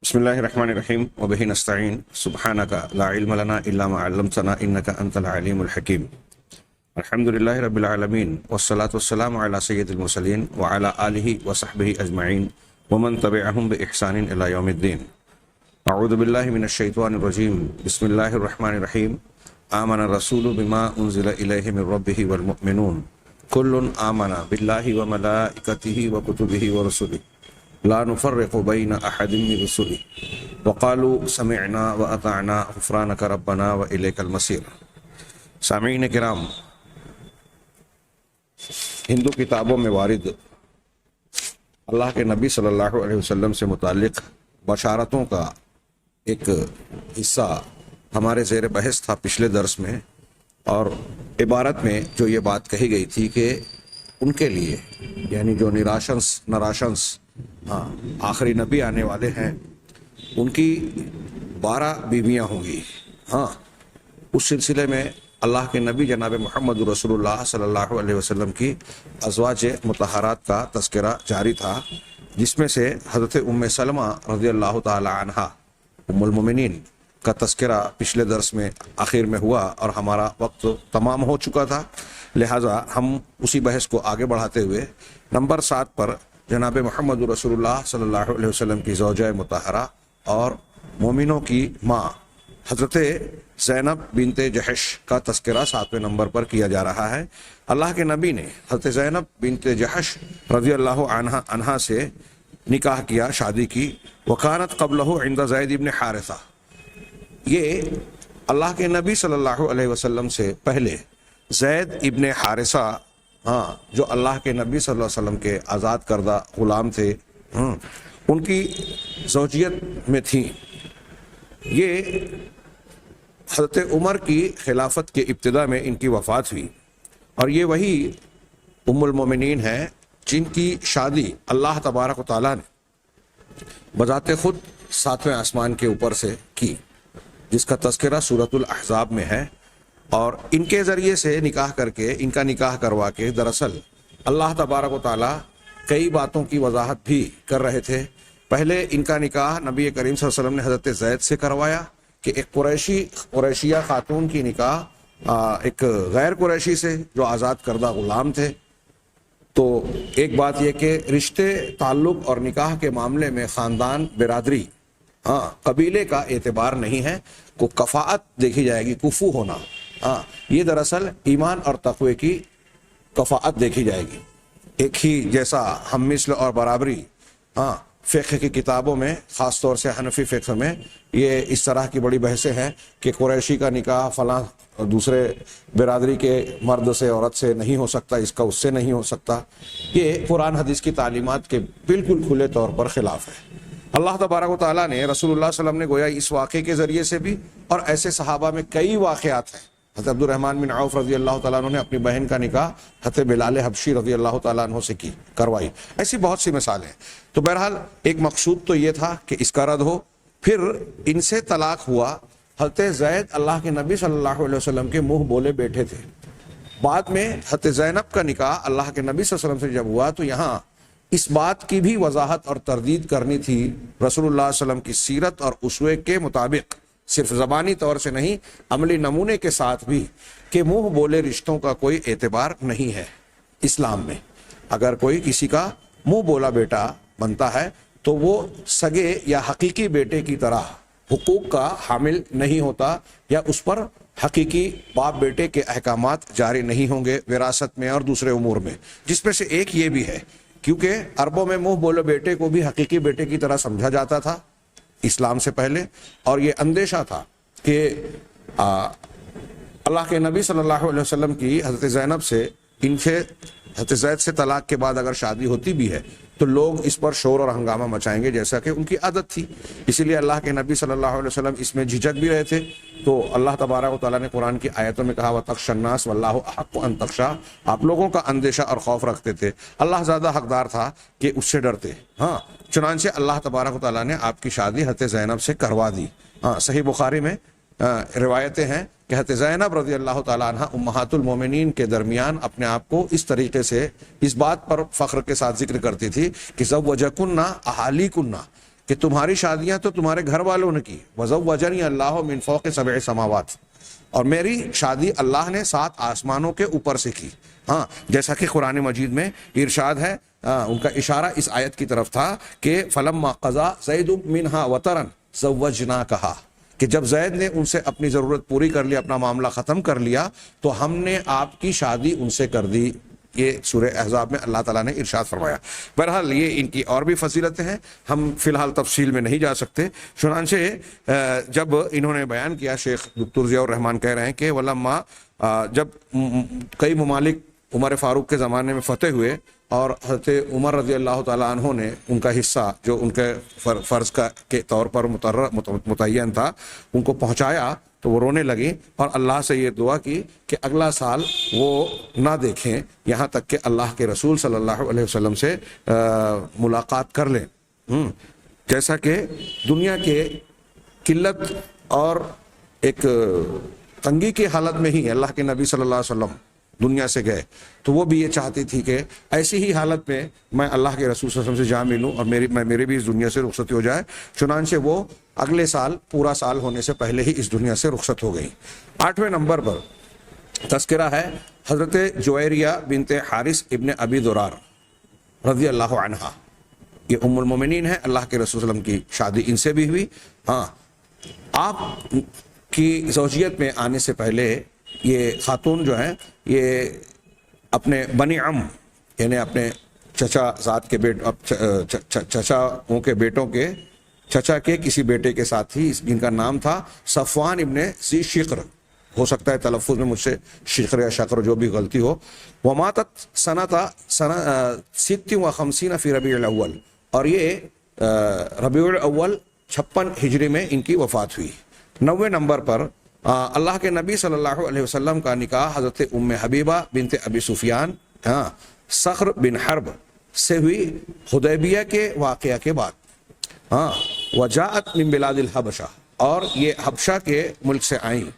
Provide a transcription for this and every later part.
بسم الله الرحمن الرحيم وبه نستعين سبحانك لا علم لنا إلا ما علمتنا إنك أنت العليم الحكيم. الحمد لله رب العالمين والصلاة والسلام على سيد المرسلين وعلى آله وصحبه أجمعين ومن تبعهم بإحسان إلى يوم الدين. أعوذ بالله من الشيطان الرجيم. بسم الله الرحمن الرحيم. آمن الرسول بما أنزل إليه من ربه والمؤمنون كل آمن بالله وملائكته وكتبه ورسله لا نفرق بين أحد من رسله وقالوا سمعنا وأطعنا غفرانك ربنا وإليك المصير. سامعین کرام، ہندو کتابوں میں وارد اللہ کے نبی صلی اللہ علیہ وسلم سے متعلق بشارتوں کا ایک حصہ ہمارے زیر بحث تھا پچھلے درس میں، اور عبارت میں جو یہ بات کہی گئی تھی کہ ان کے لیے، یعنی جو نراشنس آخری نبی آنے والے ہیں، ان کی 12 بیویاں ہوں گی۔ اس سلسلے میں اللہ کے نبی جناب محمد رسول اللہ صلی اللہ علیہ وسلم کی ازواج مطہرات کا تذکرہ جاری تھا، جس میں سے حضرت ام سلمہ رضی اللہ تعالی عنہا ام المومنین کا تذکرہ پچھلے درس میں آخر میں ہوا، اور ہمارا وقت تمام ہو چکا تھا، لہٰذا ہم اسی بحث کو آگے بڑھاتے ہوئے نمبر 7 پر جناب محمد رسول اللہ صلی اللہ علیہ وسلم کی زوجہ مطہرہ اور مومنوں کی ماں حضرت زینب بنت جحش کا تذکرہ 7ویں نمبر پر کیا جا رہا ہے۔ اللہ کے نبی نے حضرت زینب بنت جحش رضی اللہ عنہا سے نکاح کیا، شادی کی۔ وکانت قبلہ عند زید بن حارثہ، یہ اللہ کے نبی صلی اللہ علیہ وسلم سے پہلے زید ابن حارثہ، جو اللہ کے نبی صلی اللہ علیہ وسلم کے آزاد کردہ غلام تھے، ان کی زوجیت میں تھیں۔ یہ حضرت عمر کی خلافت کے ابتدا میں ان کی وفات ہوئی، اور یہ وہی ام المومنین ہیں جن کی شادی اللہ تبارک و تعالیٰ نے بذات خود 7ویں آسمان کے اوپر سے کی، جس کا تذکرہ سورۃ الاحزاب میں ہے۔ اور ان کے ذریعے سے نکاح کر کے، ان کا نکاح کروا کے، دراصل اللہ تبارک و تعالیٰ کئی باتوں کی وضاحت بھی کر رہے تھے۔ پہلے ان کا نکاح نبی کریم صلی اللہ علیہ وسلم نے حضرت زید سے کروایا کہ ایک قریشیہ خاتون کی نکاح ایک غیر قریشی سے جو آزاد کردہ غلام تھے۔ تو ایک بات یہ کہ رشتے، تعلق اور نکاح کے معاملے میں خاندان، برادری، قبیلے کا اعتبار نہیں ہے، کو کفاءت دیکھی جائے گی، کفو ہونا، یہ دراصل ایمان اور تقوی کی کفاءت دیکھی جائے گی۔ ایک ہی جیسا ہم مثل اور برابری، فقہ کی کتابوں میں، خاص طور سے حنفی فقہ میں، یہ اس طرح کی بڑی بحثیں ہیں کہ قریشی کا نکاح فلاں دوسرے برادری کے مرد سے، عورت سے نہیں ہو سکتا، اس کا اس سے نہیں ہو سکتا۔ یہ قرآن حدیث کی تعلیمات کے بالکل کھلے طور پر خلاف ہے۔ اللہ تبارک و تعالیٰ نے رسول اللہ صلی اللہ علیہ وسلم نے گویا اس واقعے کے ذریعے سے بھی، اور ایسے صحابہ میں کئی واقعات ہیں۔ حضرت عبد الرحمن بن عوف رضی اللہ تعالیٰ عنہ نے اپنی بہن کا نکاح حضرت بلال حبشی رضی اللہ تعالیٰ عنہ سے کروائی۔ ایسی بہت سی مثالیں ہیں۔ تو بہرحال ایک مقصود تو یہ تھا کہ اس کا رد ہو۔ پھر ان سے طلاق ہوا۔ حضرت زید اللہ کے نبی صلی اللہ علیہ وسلم کے منہ بولے بیٹھے تھے۔ بعد میں حضرت زینب کا نکاح اللہ کے نبی صلی اللہ علیہ وسلم سے جب ہوا تو یہاں اس بات کی بھی وضاحت اور تردید کرنی تھی رسول اللہ صلی اللہ علیہ وسلم کی سیرت اور اسوے کے مطابق، صرف زبانی طور سے نہیں، عملی نمونے کے ساتھ بھی، کہ منہ بولے رشتوں کا کوئی اعتبار نہیں ہے اسلام میں۔ اگر کوئی کسی کا منہ بولا بیٹا بنتا ہے تو وہ سگے یا حقیقی بیٹے کی طرح حقوق کا حامل نہیں ہوتا، یا اس پر حقیقی باپ بیٹے کے احکامات جاری نہیں ہوں گے وراثت میں اور دوسرے امور میں، جس میں سے ایک یہ بھی ہے، کیونکہ عربوں میں منہ بولے بیٹے کو بھی حقیقی بیٹے کی طرح سمجھا جاتا تھا اسلام سے پہلے، اور یہ اندیشہ تھا کہ اللہ کے نبی صلی اللہ علیہ وسلم کی حضرت زینب سے، حضرت زید سے طلاق کے بعد اگر شادی ہوتی بھی ہے تو لوگ اس پر شور اور ہنگامہ مچائیں گے، جیسا کہ ان کی عادت تھی۔ اسی لیے اللہ کے نبی صلی اللہ علیہ وسلم اس میں جھجک بھی رہے تھے۔ تو اللہ تبارک و تعالیٰ نے قرآن کی آیتوں میں کہا وَتَخْشَى النَّاسَ وَاللَّهُ أَحَقُّ أَن تَخْشَىٰ، آپ لوگوں کا اندیشہ اور خوف رکھتے تھے، اللہ زیادہ حقدار تھا کہ اس سے ڈرتے۔ چنانچہ اللہ تبارک و تعالیٰ نے آپ کی شادی حضرت زینب سے کروا دی۔ صحیح بخاری میں روایتیں ہیں کہ حضرت زینب رضی اللہ تعالیٰ عنہ امہات المومنین کے درمیان اپنے آپ کو اس طریقے سے اس بات پر فخر کے ساتھ ذکر کرتی تھی کہ زوجکن اہالیکن، کہ تمہاری شادیاں تو تمہارے گھر والوں نے کی، وزوجنی اللہ من فوق سبع سماوات، اور میری شادی اللہ نے 7 آسمانوں کے اوپر سے کی. ہاں، جیسا کہ قرآن مجید میں ارشاد ہے، ان کا اشارہ اس آیت کی طرف تھا کہ فلما قضا زید منہا وطرا زوجناکہا، کہ جب زید نے ان سے اپنی ضرورت پوری کر لی، اپنا معاملہ ختم کر لیا، تو ہم نے آپ کی شادی ان سے کر دی. یہ سورہ احزاب میں اللہ تعالیٰ نے ارشاد فرمایا. بہرحال یہ ان کی اور بھی فضیلتیں ہیں، ہم فی الحال تفصیل میں نہیں جا سکتے. چنانچہ جب انہوں نے بیان کیا، شیخ دکتور ضیاء الرحمان کہہ رہے ہیں کہ ولما جب کئی ممالک عمر فاروق کے زمانے میں فتح ہوئے اور حضرت عمر رضی اللہ تعالیٰ عنہ نے ان کا حصہ جو ان کے فرض کا کے طور پر متعین تھا ان کو پہنچایا، تو وہ رونے لگی اور اللہ سے یہ دعا کی کہ اگلا سال وہ نہ دیکھیں یہاں تک کہ اللہ کے رسول صلی اللہ علیہ وسلم سے ملاقات کر لیں. جیسا کہ دنیا کے قلت اور ایک تنگی کی حالت میں ہی اللہ کے نبی صلی اللہ علیہ وسلم دنیا سے گئے، تو وہ بھی یہ چاہتی تھی کہ ایسی ہی حالت میں میں اللہ کے رسول صلی اللہ علیہ وسلم سے جا ملوں اور میری بھی اس دنیا سے رخصتی ہو جائے. چنانچہ وہ اگلے سال پورا سال ہونے سے پہلے ہی اس دنیا سے رخصت ہو گئی. 8ویں نمبر پر تذکرہ ہے حضرت جویریہ بنت حارث ابن ابی درار رضی اللہ عنہا. یہ ام المومنین ہے، اللہ کے رسول صلی اللہ علیہ وسلم کی شادی ان سے بھی ہوئی. ہاں، آپ کی زوجیت میں آنے سے پہلے یہ خاتون جو ہیں یہ اپنے بنی عم یعنی اپنے چچا ذات کے چچاؤں کے بیٹوں کے چچا کے کسی بیٹے کے ساتھ ہی، جن کا نام تھا صفوان ابن ذی شقر، ہو سکتا ہے تلفظ میں مجھ سے شقر یا شقر جو بھی غلطی ہو. وماتت سنۃ 56 فی ربیع الاول، اور یہ ربیع الاول 56 ہجری میں ان کی وفات ہوئی. 9ویں نمبر پر اللہ کے نبی صلی اللہ علیہ وسلم کا نکاح حضرت ام حبیبہ بنت ابی سفیان صخر بن حرب سے ہوئی حدیبیہ کے واقعہ کے بعد. وجاءت من بلاد الحبشہ، اور یہ حبشہ کے ملک سے آئیں،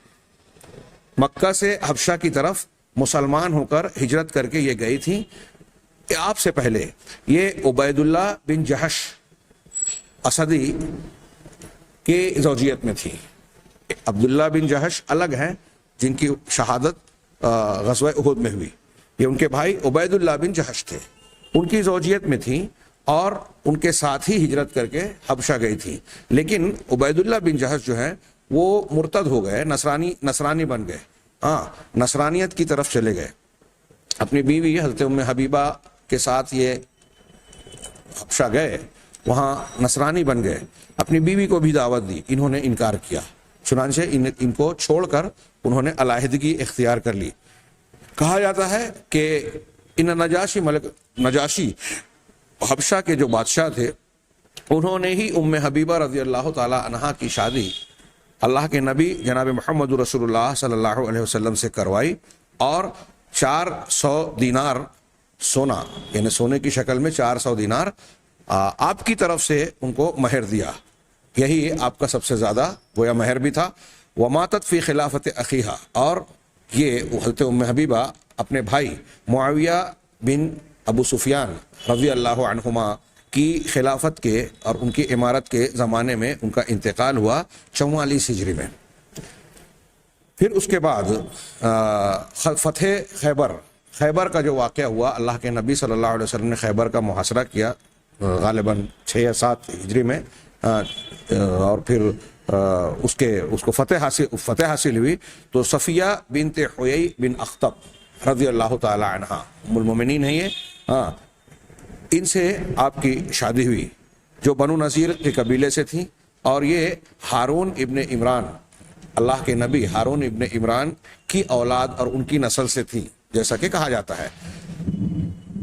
مکہ سے حبشہ کی طرف مسلمان ہو کر ہجرت کر کے یہ گئی تھیں. آپ سے پہلے یہ عبید اللہ بن جہش اسدی کی زوجیت میں تھی. عبداللہ بن جہش الگ ہیں جن کی شہادت غزوہ احد میں ہوئی، یہ ان کے بھائی عبید اللہ بن جہش تھے، ان کی زوجیت میں تھیں اور ان کے ساتھ ہی ہجرت کر کے حبشہ گئی تھی. لیکن عبید اللہ بن جہش جو ہیں وہ مرتد ہو گئے، نصرانی بن گئے، نصرانیت کی طرف چلے گئے. اپنی بیوی حضرت ام حبیبہ کے ساتھ یہ حبشہ گئے، وہاں نصرانی بن گئے. اپنی بیوی کو بھی دعوت دی، انہوں نے انکار کیا، چنانچہ ان کو چھوڑ کر انہوں نے علیحدگی اختیار کر لی. کہا جاتا ہے کہ ان نجاشی حبشہ کے جو بادشاہ تھے، انہوں نے ہی ام حبیبہ رضی اللہ تعالی عنہا کی شادی اللہ کے نبی جناب محمد رسول اللہ صلی اللہ علیہ وسلم سے کروائی، اور 400 دینار سونا، یعنی سونے کی شکل میں 400 دینار آپ کی طرف سے ان کو مہر دیا. یہی آپ کا سب سے زیادہ گویا مہر بھی تھا. وماتت فی خلافت اخیہا، اور یہ حضرت ام حبیبہ اپنے بھائی معاویہ بن ابو سفیان رضی اللہ عنہما کی خلافت کے اور ان کی امارت کے زمانے میں ان کا انتقال ہوا 44 ہجری میں. پھر اس کے بعد فتح خیبر کا جو واقعہ ہوا، اللہ کے نبی صلی اللہ علیہ وسلم نے خیبر کا محاصرہ کیا غالباً 6 یا 7 ہجری میں، اور پھر اس کو فتح حاصل ہوئی. تو صفیہ بنت حیی بن اخطب رضی اللہ تعالی عنہ ام المومنین ہے یہ، ان سے آپ کی شادی ہوئی جو بنو نذیر کے قبیلے سے تھیں، اور یہ ہارون ابن عمران، اللہ کے نبی ہارون ابن عمران کی اولاد اور ان کی نسل سے تھی، جیسا کہ کہا جاتا ہے.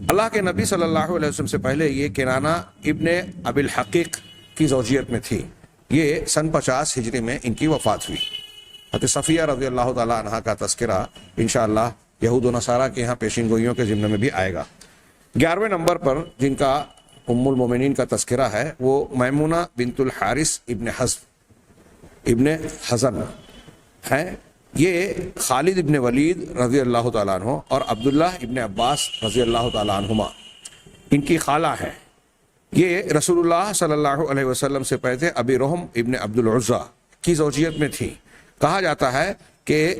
اللہ کے نبی صلی اللہ علیہ وسلم سے پہلے یہ کنانہ ابن ابی الحقیق کی زوجیت میں تھی. یہ سن 50 ہجری میں ان کی وفات ہوئی. حضرت صفیہ رضی اللہ تعالی عنہا کا تذکرہ انشاءاللہ یہود و نصارہ کے یہاں پیشین گوئیوں کے ضمن میں بھی آئے گا. 11ویں نمبر پر جن کا ام المومنین کا تذکرہ ہے وہ میمونہ بنت الحارث ابن حزن ہیں. یہ خالد ابن ولید رضی اللہ تعالیٰ عنہ اور عبداللہ ابن عباس رضی اللہ تعالیٰ عنہما ان کی خالہ ہے. یہ رسول اللہ صلی اللہ علیہ وسلم سے پہلے ابی رحم ابن عبد العزا کی زوجیت میں تھی. کہا جاتا ہے کہ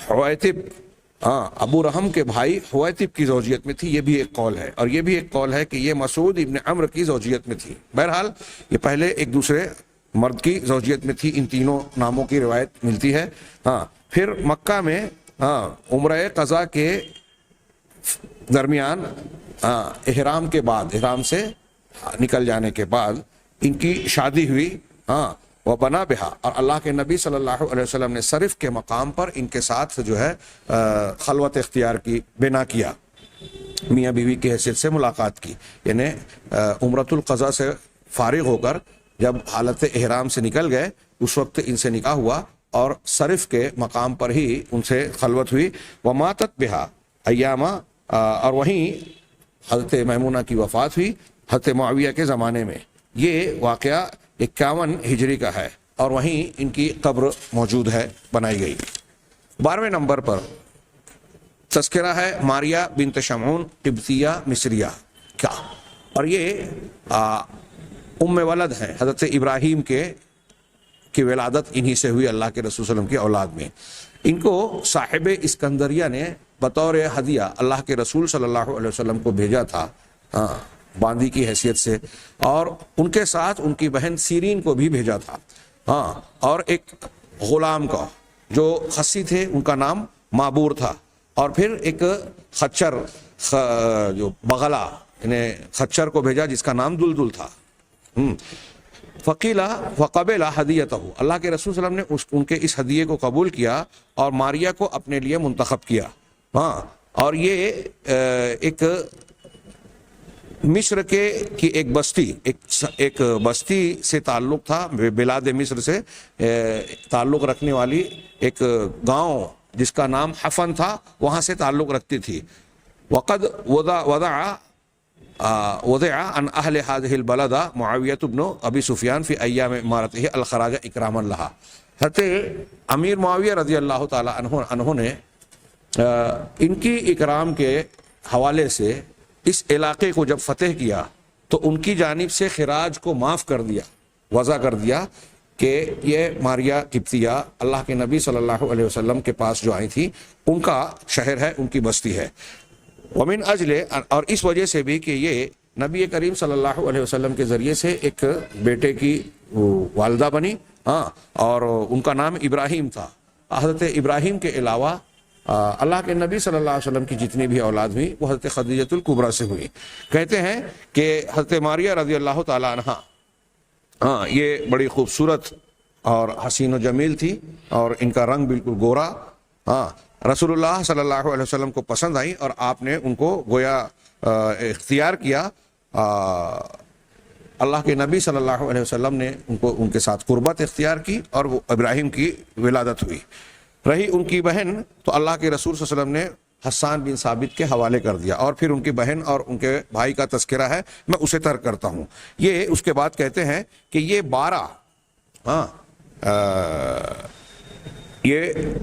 حویتب ابو رحم کے بھائی حویتب کی زوجیت میں تھی. یہ بھی ایک قول ہے، اور یہ بھی ایک قول ہے کہ یہ مسعود ابن عمرو کی زوجیت میں تھی. بہرحال یہ پہلے ایک دوسرے مرد کی زوجیت میں تھی. ان تینوں ناموں کی روایت ملتی ہے. پھر مکہ میں عمرہ قضا کے درمیان احرام کے بعد، احرام سے نکل جانے کے بعد ان کی شادی ہوئی. وہ بنا بہا، اور اللہ کے نبی صلی اللہ علیہ وسلم نے صرف کے مقام پر ان کے ساتھ جو ہے خلوت اختیار کی، بنا کیا، میاں بیوی کی حیثیت سے ملاقات کی. یعنی عمرۃ القضا سے فارغ ہو کر جب حالت احرام سے نکل گئے اس وقت ان سے نکاح ہوا اور صرف کے مقام پر ہی ان سے خلوت ہوئی. وماتت بہا ایامہ، اور وہیں حضرت میمونہ کی وفات ہوئی حضرت معاویہ کے زمانے میں. یہ واقعہ 51 ہجری کا ہے اور وہیں ان کی قبر موجود ہے، بنائی گئی. 12ویں نمبر پر تذکرہ ہے ماریہ بنت شمعون قبطیہ مصریہ کا، اور یہ ام ولد ہے. حضرت ابراہیم کی ولادت انہی سے ہوئی، اللہ کے رسول صلی اللہ علیہ وسلم کی اولاد میں. ان کو صاحب اسکندریہ نے بطور ہدیہ اللہ کے رسول صلی اللہ علیہ وسلم کو بھیجا تھا، باندی کی حیثیت سے، اور ان کے ساتھ ان کی بہن سیرین کو بھی بھیجا تھا. اور ایک غلام کا جو خصی تھے ان کا نام معبور تھا، اور پھر ایک خچر جو بغلا یعنی خچر کو بھیجا جس کا نام دلدل تھا. فقیلا وقبلا ہدیتہ، اللہ کے رسول صلی اللہ علیہ وسلم نے ان کے اس ہدیے کو قبول کیا اور ماریہ کو اپنے لیے منتخب کیا. اور یہ ایک مصر کی ایک بستی سے تعلق تھا، بلاد مصر سے تعلق رکھنے والی ایک گاؤں جس کا نام حفن تھا، وہاں سے تعلق رکھتی تھی. وقد وضع عن اہل هذه البلد معاویہ بن ابی سفیان فی ایام امارته الخراج اکراما لها. حضرت امیر معاویہ رضی اللہ تعالی عنہ نے ان کی اکرام کے حوالے سے اس علاقے کو جب فتح کیا تو ان کی جانب سے خراج کو معاف کر دیا، وضع کر دیا کہ یہ ماریہ قبطیہ اللہ کے نبی صلی اللہ علیہ وسلم کے پاس جو آئی تھی ان کا شہر ہے، ان کی بستی ہے. ومن اجل، اور اس وجہ سے بھی کہ یہ نبی کریم صلی اللہ علیہ وسلم کے ذریعے سے ایک بیٹے کی والدہ بنی، اور ان کا نام ابراہیم تھا. حضرت ابراہیم کے علاوہ اللہ کے نبی صلی اللہ علیہ وسلم کی جتنی بھی اولاد ہوئی وہ حضرت خدیجۃ الکبریٰ سے ہوئی. کہتے ہیں کہ حضرت ماریہ رضی اللہ تعالی عنہ یہ بڑی خوبصورت اور حسین و جمیل تھی، اور ان کا رنگ بالکل گورا. رسول اللہ صلی اللہ علیہ وسلم کو پسند آئی اور آپ نے ان کو گویا اختیار کیا. اللہ کے نبی صلی اللہ علیہ وسلم نے ان کے ساتھ قربت اختیار کی اور وہ ابراہیم کی ولادت ہوئی. رہی ان کی بہن تو اللہ کے رسول صلی اللہ علیہ وسلم نے حسان بن ثابت کے حوالے کر دیا، اور پھر ان کی بہن اور ان کے بھائی کا تذکرہ ہے، میں اسے ترک کرتا ہوں. یہ اس کے بعد کہتے ہیں کہ یہ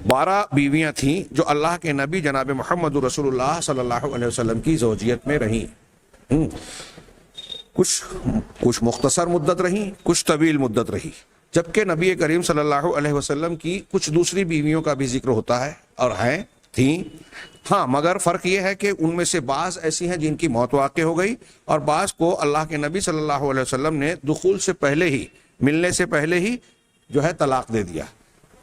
12 بیویاں تھیں جو اللہ کے نبی جناب محمد رسول اللہ صلی اللہ علیہ وسلم کی زوجیت میں رہیں. کچھ مختصر مدت رہیں، کچھ طویل مدت رہی، جبکہ نبی کریم صلی اللہ علیہ وسلم کی کچھ دوسری بیویوں کا بھی ذکر ہوتا ہے اور تھیں. مگر فرق یہ ہے کہ ان میں سے بعض ایسی ہیں جن کی موت واقع ہو گئی، اور بعض کو اللہ کے نبی صلی اللہ علیہ وسلم نے دخول سے پہلے ہی، ملنے سے پہلے ہی جو ہے طلاق دے دیا.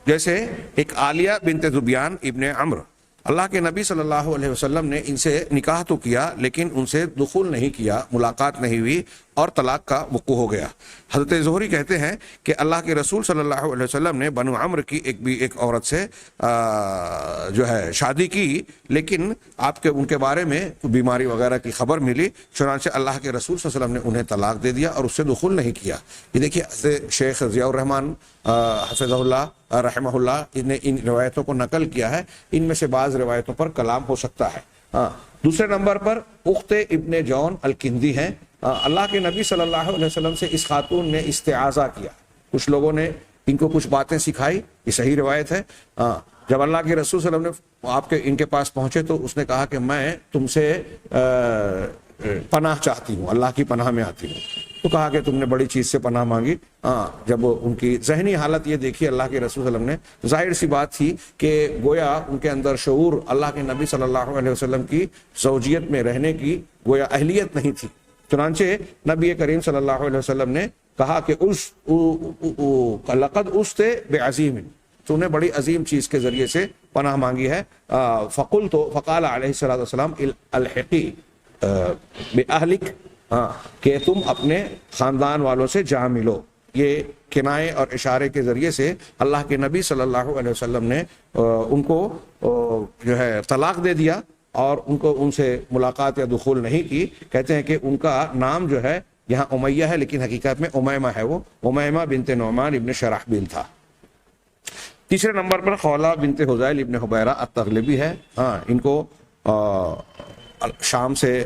جیسے ایک عالیہ بنت ذبیان ابن عمرو، اللہ کے نبی صلی اللہ علیہ وسلم نے ان سے نکاح تو کیا لیکن ان سے دخول نہیں کیا، ملاقات نہیں ہوئی اور طلاق کا وقوع ہو گیا. حضرت زہری کہتے ہیں کہ اللہ کے رسول صلی اللہ علیہ وسلم نے بنو عمرو کی ایک عورت سے جو ہے شادی کی، لیکن آپ کے ان کے بارے میں بیماری وغیرہ کی خبر ملی، چنانچہ اللہ کے رسول صلی اللہ علیہ وسلم نے انہیں طلاق دے دیا اور اس سے دخول نہیں کیا. یہ دیکھیے شیخ ضیاء الرحمن حفظہ اللہ رحمہ اللہ نے ان روایتوں کو نقل کیا ہے. ان میں سے بعض روایتوں پر کلام ہو سکتا ہے. دوسرے نمبر پر اخت ابن جون الکندی ہیں. اللہ کے نبی صلی اللہ علیہ وسلم سے اس خاتون نے استعاذہ کیا، کچھ لوگوں نے ان کو کچھ باتیں سکھائی، یہ صحیح روایت ہے. جب اللہ کے رسول صلی اللہ علیہ وسلم آپ کے ان کے پاس پہنچے تو اس نے کہا کہ میں تم سے پناہ چاہتی ہوں، اللہ کی پناہ میں آتی ہوں. تو کہا کہ تم نے بڑی چیز سے پناہ مانگی. جب ان کی ذہنی حالت یہ دیکھی اللہ کے رسول صلی اللہ علیہ وسلم نے، ظاہر سی بات تھی کہ گویا ان کے اندر شعور اللہ کے نبی صلی اللہ علیہ وسلم کی زوجیت میں رہنے کی گویا اہلیت نہیں تھی. چنانچہ نبی کریم صلی اللہ علیہ وسلم نے کہا کہ لقد اُسْتَ بِعَظِيمٍ، تو نے بڑی عظیم چیز کے ذریعے سے پناہ مانگی ہے. فقال علیہ السلام الحقی بأہلک، کہ تم اپنے خاندان والوں سے جا ملو. یہ کنائے اور اشارے کے ذریعے سے اللہ کے نبی صلی اللہ علیہ وسلم نے ان کو جو ہے طلاق دے دیا اور ان سے ملاقات یا دخول نہیں کی. کہتے ہیں کہ ان کا نام جو ہے یہاں امیہ ہے، لیکن حقیقت میں امیمہ ہے. وہ امیمہ بنت نعمان ابن شرحبیل تھا. تیسرے نمبر پر خولہ بنت حذیل ابن حبیرہ التغلبی ہے. ان کو شام سے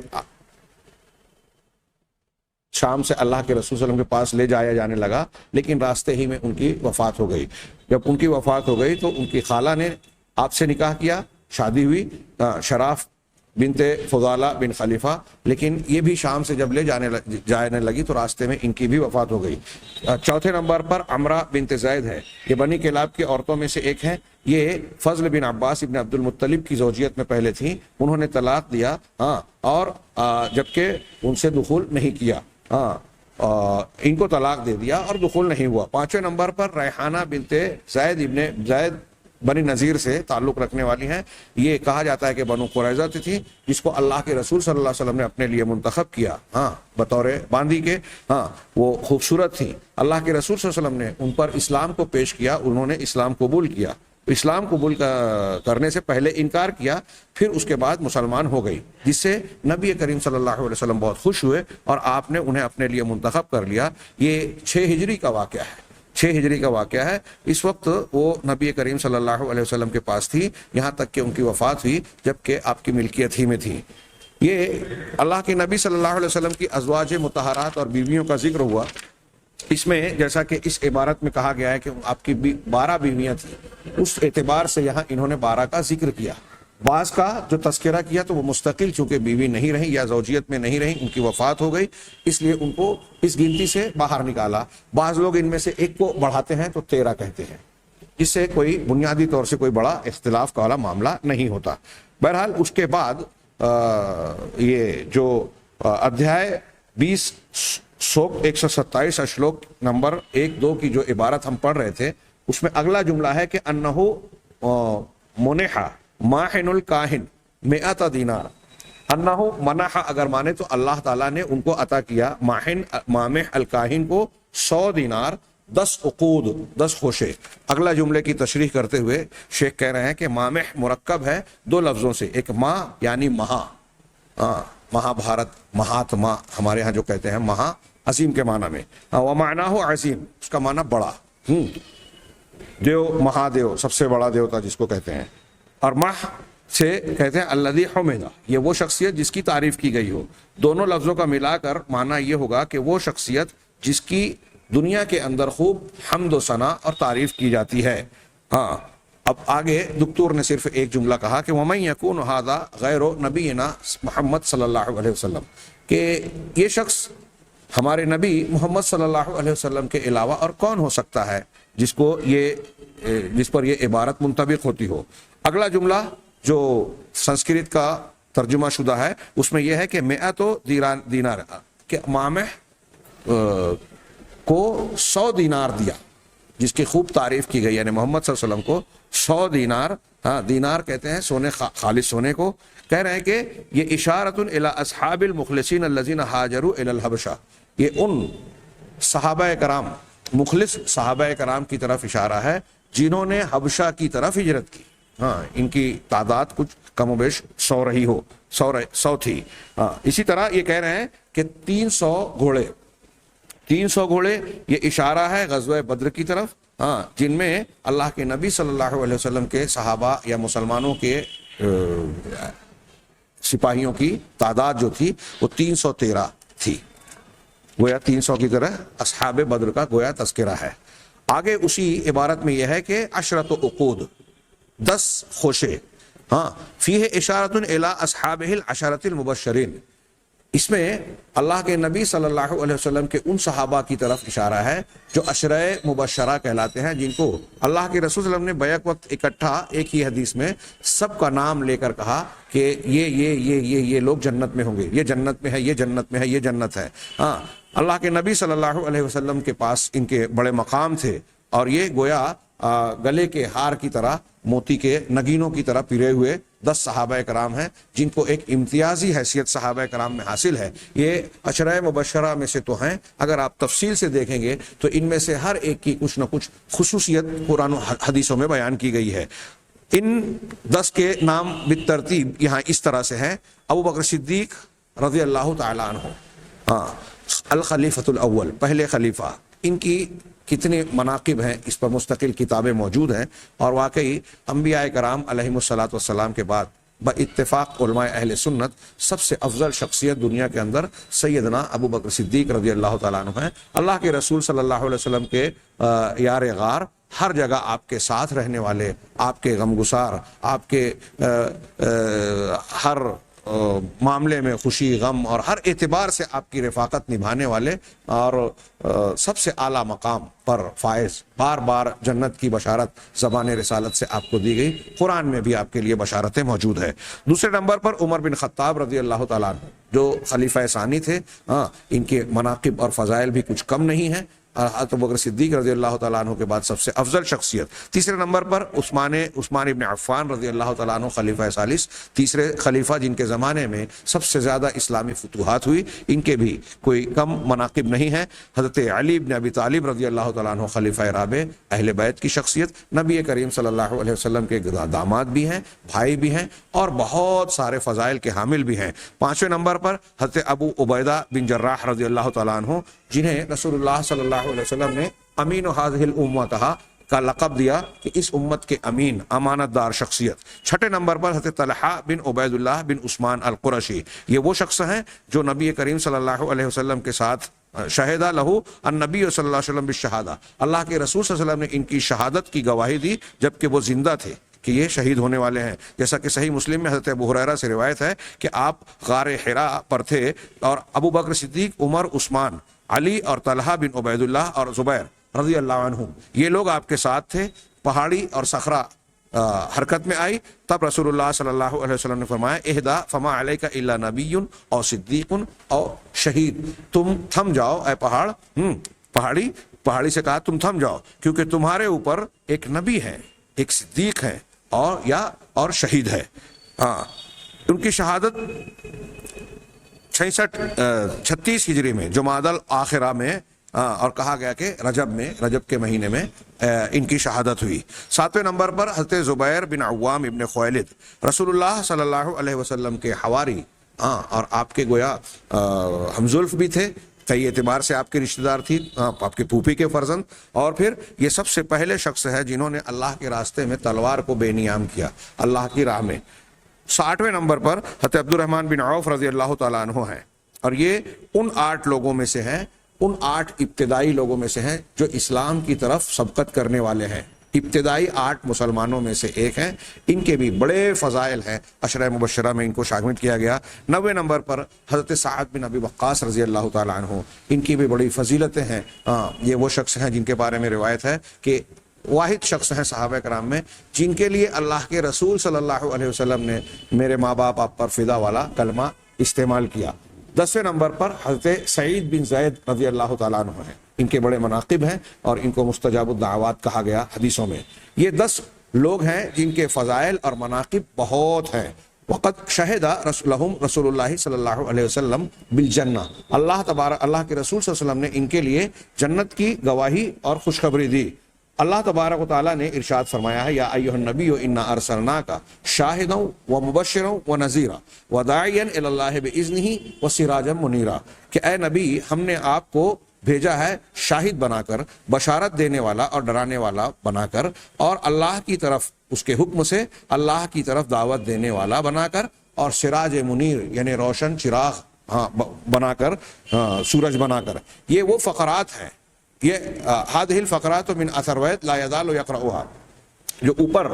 اللہ کے رسول صلی اللہ علیہ وسلم کے پاس لے جایا جانے لگا، لیکن راستے ہی میں ان کی وفات ہو گئی. جب ان کی وفات ہو گئی تو ان کی خالہ نے آپ سے نکاح کیا، شادی ہوئی شراف بنت فضالہ بن خلیفہ، لیکن یہ بھی شام سے جب لے جانے لگی تو راستے میں ان کی بھی وفات ہو گئی. چوتھے نمبر پر عمرہ بنت زید ہے. یہ بنی کلاب کی عورتوں میں سے ایک ہے. یہ فضل بن عباس ابن عبد المطلب کی زوجیت میں پہلے تھیں. انہوں نے طلاق دیا اور جبکہ ان سے دخول نہیں کیا. ان کو طلاق دے دیا اور دخول نہیں ہوا. پانچویں نمبر پر ریحانہ بنت زید بنی نذیر سے تعلق رکھنے والی ہیں. یہ کہا جاتا ہے کہ بنو قریظہ تھی، جس کو اللہ کے رسول صلی اللہ علیہ وسلم نے اپنے لیے منتخب کیا بطور باندی کے. وہ خوبصورت تھیں. اللہ کے رسول صلی اللہ علیہ وسلم نے ان پر اسلام کو پیش کیا. انہوں نے اسلام قبول کیا. اسلام قبول کرنے سے پہلے انکار کیا، پھر اس کے بعد مسلمان ہو گئی، جس سے نبی کریم صلی اللہ علیہ وسلم بہت خوش ہوئے اور آپ نے انہیں اپنے لیے منتخب کر لیا. یہ 6 ہجری کا واقعہ ہے. 6 ہجری کا واقعہ ہے. اس وقت وہ نبی کریم صلی اللہ علیہ وسلم کے پاس تھی، یہاں تک کہ ان کی وفات ہوئی جبکہ آپ کی ملکیت ہی میں تھی. یہ اللہ کے نبی صلی اللہ علیہ وسلم کی ازواج مطہرات اور بیویوں کا ذکر ہوا. اس میں جیسا کہ اس عبارت میں کہا گیا ہے کہ آپ کی 12 بیویاں تھیں، اس اعتبار سے یہاں انہوں نے 12 کا ذکر کیا. بعض کا جو تذکرہ کیا تو وہ مستقل چونکہ بیوی نہیں رہی یا زوجیت میں نہیں رہی، ان کی وفات ہو گئی، اس لیے ان کو اس گنتی سے باہر نکالا. بعض لوگ ان میں سے ایک کو بڑھاتے ہیں تو 13 کہتے ہیں. اس سے کوئی بنیادی طور سے کوئی بڑا اختلاف والا معاملہ نہیں ہوتا. بہرحال اس کے بعد یہ جو ادھیائے 20 127 اشلوک نمبر 1-2 کی جو عبارت ہم پڑھ رہے تھے، اس میں اگلا جملہ ہے کہ انہو منحا ماحن الکاہن 100 دینار. انہو منحا اگر مانے تو اللہ تعالیٰ نے ان کو عطا کیا ماحن مامح الکاہن کو 100 دینار 10 عقود 10 خوشے. اگلا جملے کی تشریح کرتے ہوئے شیخ کہہ رہے ہیں کہ مامح مرکب ہے 2 لفظوں سے. ایک ماں یعنی مہا، مہا بھارت مہاتما ہمارے ہاں جو کہتے ہیں مہا عظیم کے معنی میں، ومعناہ عظیم اس کا معنی بڑا. دیو مہادیو سب سے بڑا دیوتا جس کو کہتے ہیں. اور مہ سے کہتے ہیں الذی حمد، یہ وہ شخصیت جس کی تعریف کی گئی ہو. دونوں لفظوں کا ملا کر معنی یہ ہوگا کہ وہ شخصیت جس کی دنیا کے اندر خوب حمد و ثنا اور تعریف کی جاتی ہے. اب آگے دکتور نے صرف ایک جملہ کہا کہ وَمَن يَكُونُ هَذَا غَيْرُ نَبِيِّنَا محمد صلی اللہ علیہ وسلم، کہ یہ شخص ہمارے نبی محمد صلی اللہ علیہ وسلم کے علاوہ اور کون ہو سکتا ہے جس پر یہ عبارت منطبق ہوتی ہو. اگلا جملہ جو سنسکرت کا ترجمہ شدہ ہے اس میں یہ ہے کہ 100 دینار، کہ مامح کو 100 دینار دیا، جس کی خوب تعریف کی گئی، یعنی محمد صلی اللہ علیہ وسلم کو 100 دینار. دینار کہتے ہیں سونے، خالص سونے کو. کہہ رہے ہیں کہ یہ اشارۃ الی اصحاب المخلصین الذین ہاجروا الی الحبشہ، یہ ان صحابہ کرام، مخلص صحابہ کرام کی طرف اشارہ ہے جنہوں نے حبشہ کی طرف ہجرت کی. ان کی تعداد کچھ کم و بیش 100 رہی ہو، 100 تھی. اسی طرح یہ کہہ رہے ہیں کہ 300 گھوڑے یہ اشارہ ہے غزوہ بدر کی طرف، جن میں اللہ کے نبی صلی اللہ علیہ وسلم کے صحابہ یا مسلمانوں کے سپاہیوں کی تعداد جو تھی وہ 313 تھی. گویا 300 کی طرح اصحاب بدر کا گویا تذکرہ ہے. آگے اسی عبارت میں یہ ہے کہ 10 عقود 10 خوشے. فیہ اشارۃ الی اصحابہ العشرۃ المبشرین، اس میں اللہ کے نبی صلی اللہ علیہ وسلم کے ان صحابہ کی طرف اشارہ ہے جو عشرہ مبشرہ کہلاتے ہیں، جن کو اللہ کے رسول صلی اللہ علیہ وسلم نے بیک وقت اکٹھا ایک ہی حدیث میں سب کا نام لے کر کہا کہ یہ لوگ جنت میں ہوں گے، یہ جنت میں ہے، یہ جنت میں ہے، یہ جنت ہے۔ ہاں، اللہ کے نبی صلی اللہ علیہ وسلم کے پاس ان کے بڑے مقام تھے، اور یہ گویا گلے کے ہار کی طرح، موتی کے نگینوں کی طرح پرے ہوئے 10 صحابہ کرام ہیں، جن کو ایک امتیازی حیثیت صحابہ کرام میں حاصل ہے۔ یہ عشرہ مبشرہ میں سے تو ہیں، اگر آپ تفصیل سے دیکھیں گے تو ان میں سے ہر ایک کی کچھ نہ کچھ خصوصیت قرآن و حدیثوں میں بیان کی گئی ہے۔ ان 10 کے نام بالترتیب یہاں اس طرح سے ہیں: ابو بکر صدیق رضی اللہ تعالیٰ عنہ، الخلیفۃ الاول، پہلے خلیفہ۔ ان کی کتنے مناقب ہیں، اس پر مستقل کتابیں موجود ہیں، اور واقعی انبیاء کرام علیہم الصلاۃ والسلام کے بعد باتفاق علماء اہل سنت سب سے افضل شخصیت دنیا کے اندر سیدنا ابو بکر صدیق رضی اللہ تعالیٰ عنہ ہیں۔ اللہ کے رسول صلی اللہ علیہ وسلم کے یار غار، ہر جگہ آپ کے ساتھ رہنے والے، آپ کے غمگسار، آپ کے ہر معاملے میں خوشی غم اور ہر اعتبار سے آپ کی رفاقت نبھانے والے، اور سب سے اعلیٰ مقام پر فائز، بار بار جنت کی بشارت زبان رسالت سے آپ کو دی گئی، قرآن میں بھی آپ کے لیے بشارتیں موجود ہے۔ دوسرے نمبر پر عمر بن خطاب رضی اللہ تعالیٰ عنہ، جو خلیفہ ثانی تھے۔ ان کے مناقب اور فضائل بھی کچھ کم نہیں ہیں۔ ابو بکر صدیق رضی اللہ تعالیٰ عنہ کے بعد سب سے افضل شخصیت۔ تیسرے نمبر پر عثمان ابن عفان رضی اللہ تعالیٰ عنہ، خلیفہ ثالث، تیسرے خلیفہ جن کے زمانے میں سب سے زیادہ اسلامی فتوحات ہوئی، ان کے بھی کوئی کم مناقب نہیں ہیں۔ حضرت علی بن ابی طالب رضی اللہ تعالیٰ عنہ، خلیفہ رابع، اہل بیت کی شخصیت، نبی کریم صلی اللہ علیہ وسلم کے داماد بھی ہیں، بھائی بھی ہیں، اور بہت سارے فضائل کے حامل بھی ہیں۔ پانچویں نمبر پر حضرت ابو عبیدہ بن جراح رضی اللہ تعالیٰ عنہ، جنہیں رسول اللہ صلی اللہ علیہ وسلم نے امین هذه الامہ کا لقب دیا کہ اس امت کے امین، امانت دار شخصیت۔ چھٹے نمبر پر حضرت طلحہ بن عبید اللہ بن عثمان القرشی، یہ وہ شخص ہیں جو نبی کریم صلی اللہ علیہ وسلم کے ساتھ شہدہ لہو النبی صلی اللہ علیہ وسلم بالشہادہ، اللہ کے رسول صلی اللہ علیہ وسلم نے ان کی شہادت کی گواہی دی جبکہ وہ زندہ تھے کہ یہ شہید ہونے والے ہیں۔ جیسا کہ صحیح مسلم میں حضرت ابو ہریرہ سے روایت ہے کہ آپ غار حرا پر تھے، اور ابو بکر صدیق، عمر، عثمان، علی اور طلحہ بن عبید اللہ اور زبیر رضی اللہ عنہم، یہ لوگ آپ کے ساتھ تھے۔ پہاڑی اور صخرہ حرکت میں آئی، تب رسول اللہ صلی اللہ علیہ وسلم نے فرمایا اہدا فما علیک الا نبی او صدیق او شہید، تم تھم جاؤ اے پہاڑ۔ پہاڑی سے کہا تم تھم جاؤ، کیونکہ تمہارے اوپر ایک نبی ہے، ایک صدیق ہے، اور شہید ہے۔ ان کی شہادت 36 ہجری میں جمادی الاخرہ میں، اور کہا گیا کہ رجب کے مہینے میں ان کی شہادت ہوئی۔ 7ویں نمبر پر حضرت زبیر بن عوام ابن خویلد، رسول اللہ صلی اللہ علیہ وسلم کے حواری، اور آپ کے گویا ہمزلف بھی تھے، کئی اعتبار سے آپ کے رشتہ دار تھی، آپ کے پھوپھی کے فرزند، اور پھر یہ سب سے پہلے شخص ہے جنہوں نے اللہ کے راستے میں تلوار کو بے نیام کیا، اللہ کی راہ میں۔ 60ویں نمبر پر حضرت عبد الرحمن بن عوف رضی اللہ تعالیٰ عنہ ہیں، اور یہ ان 8 لوگوں میں سے ہیں، ان 8 ابتدائی لوگوں میں سے ہیں جو اسلام کی طرف سبقت کرنے والے ہیں، ابتدائی 8 مسلمانوں میں سے ایک ہیں۔ ان کے بھی بڑے فضائل ہیں، عشرہ مبشرہ میں ان کو شامل کیا گیا۔ 90 نمبر پر حضرت سعد بن ابی وقاص رضی اللہ تعالیٰ عنہ، ان کی بھی بڑی فضیلتیں ہیں۔ یہ وہ شخص ہیں جن کے بارے میں روایت ہے کہ واحد شخص ہیں صحابہ کرام میں جن کے لیے اللہ کے رسول صلی اللہ علیہ وسلم نے میرے ماں باپ آپ پر فدا والا کلمہ استعمال کیا۔ 10ویں نمبر پر حضرت سعید بن زید رضی اللہ تعالیٰ عنہ ہیں، ان کے بڑے مناقب ہیں اور ان کو مستجاب الدعوات کہا گیا حدیثوں میں۔ یہ 10 لوگ ہیں جن کے فضائل اور مناقب بہت ہیں۔ وقت شہد لہم رسول اللہ صلی اللہ علیہ وسلم بالجنہ، اللہ کے رسول صلی اللہ علیہ وسلم نے ان کے لیے جنت کی گواہی اور خوشخبری دی۔ اللہ تبارک و تعالیٰ نے ارشاد فرمایا ہے یا ایھا النبی انا ارسلناک شاہدا ومبشرا ونذیرا وداعیا الی اللہ باذنہ وسراجا منیرا، کہ اے نبی ہم نے آپ کو بھیجا ہے شاہد بنا کر، بشارت دینے والا اور ڈرانے والا بنا کر، اور اللہ کی طرف اس کے حکم سے اللہ کی طرف دعوت دینے والا بنا کر، اور سراج منیر یعنی روشن چراغ بنا کر، سورج بنا کر۔ یہ وہ فقرات ہیں، یہ هذه الفقرات من اثرویت لا یزال یقرؤها، جو اوپر